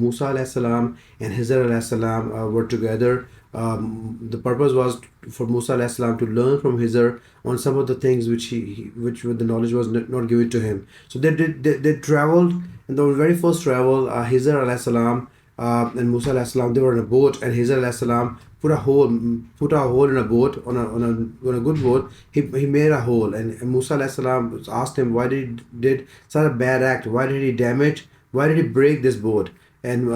Musa alayhi salam and Khizar alayhi salam were together. The purpose was for Musa alayhi salam to learn from Khizar on some of the things which the knowledge was not given to him. So they traveled, and the very first travel, Khizar alayhi salam and Musa alayhi salam, they were in a boat, and Khizar alayhi salam put a hole in a boat, on a good boat. He made a hole, and Musa alayhi salam asked him why did such a bad act, why did he break this boat. And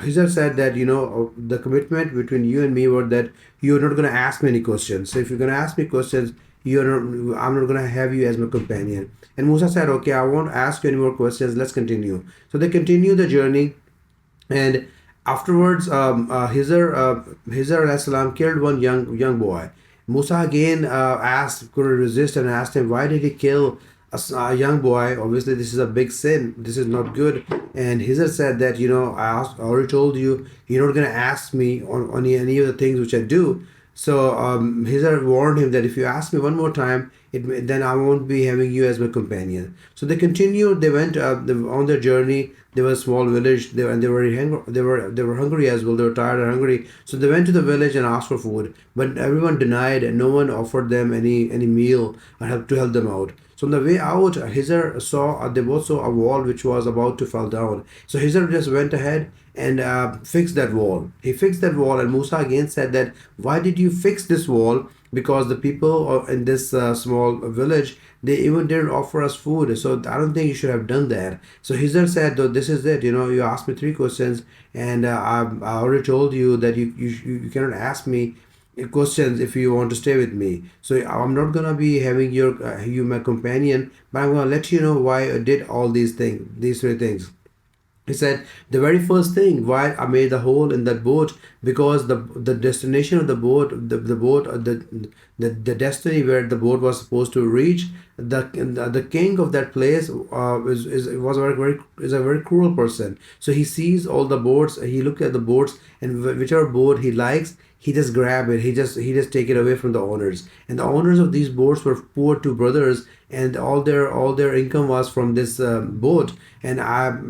Khizar said that, the commitment between you and me were that you're not going to ask me any questions. So if you're going to ask me questions, I'm not going to have you as my companion. And Musa said, okay, I won't ask you any more questions. Let's continue. So they continue the journey, and afterwards, Khizar alayhi salam killed one young boy. Musa again couldn't resist, and asked him, why did he kill a young boy? Obviously, this is a big sin. This is not good. And Khizar said that, I already told you, you're not going to ask me on any of the things which I do. So Khizar warned him that if you ask me one more time, then I won't be having you as my companion. So they continued. They went on their journey. There was a small village. They were hungry as well. They were tired and hungry. So they went to the village and asked for food, but everyone denied, and no one offered them any meal or to help them out. So on the way out, Khizar they both saw a wall which was about to fall down. So Khizar just went ahead and fixed that wall. He fixed that wall, and Musa again said that, why did you fix this wall? Because the people in this small village, they even didn't offer us food. So I don't think you should have done that. So Khizar said, though, this is it. You asked me 3 questions, and I already told you that you cannot ask me questions if you want to stay with me. So I'm not gonna be having you my companion, but I'm gonna let you know why I did all these 3 things. He said the very first thing why I made the hole in that boat, because the destination of the boat, the destiny where the boat was supposed to reach, the king of that place is a very cruel person. So he sees all the boats, he looks at the boats, and whichever boat he likes, he just grab it, he just take it away from the owners. And the owners of these boats were poor 2 brothers, and all their income was from this boat. And our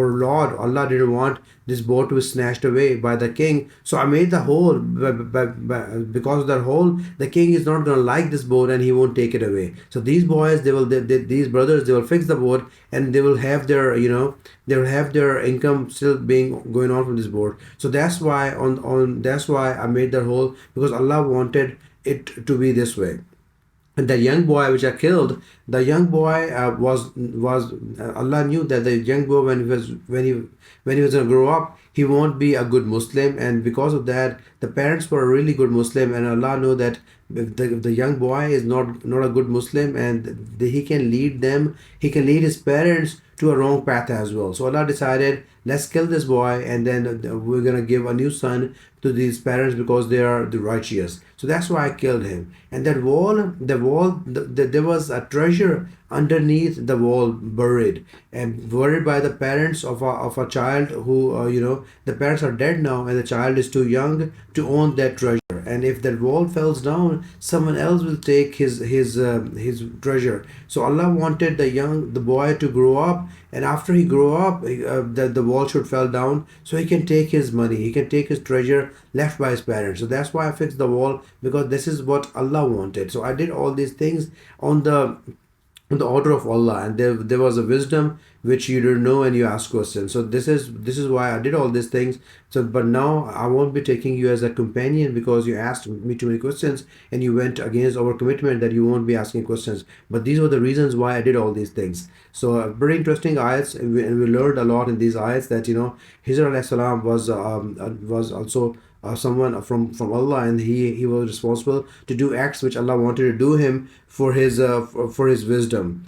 Lord Allah didn't want this boat to be snatched away by the king. So I made the hole, because of that hole, the king is not gonna like this boat, and he won't take it away. So these boys, these brothers, they will fix the boat, and they will have their they will have their income still going on from this boat. So that's why that's why I made that hole, because Allah wanted it to be this way. And the young boy which I killed, the young boy was Allah knew that the young boy, when he was gonna grow up, he won't be a good Muslim, and because of that, the parents were a really good Muslim, and Allah knew that if the young boy is not a good Muslim, and he can lead his parents to a wrong path as well. So Allah decided, let's kill this boy, and then we're gonna give a new son to these parents because they are the righteous. So that's why I killed him. And that wall, there was a treasure underneath the wall, buried by the parents of a child who the parents are dead now, and the child is too young to own that treasure. And if that wall falls down, someone else will take his treasure. So Allah wanted the boy to grow up, and after he grew up, the wall should fall down, so he can take his money, he can take his treasure left by his parents. So that's why I fixed the wall, because this is what Allah wanted. So I did all these things on the order of Allah, and there was a wisdom which you don't know, and you ask questions. So this is why I did all these things. So but now I won't be taking you as a companion, because you asked me too many questions, and you went against our commitment that you won't be asking questions. But these were the reasons why I did all these things. So very interesting ayats, and we learned a lot in these ayats, that Khizar alayhi salam was also someone from Allah, and he was responsible to do acts which Allah wanted to do him for his wisdom.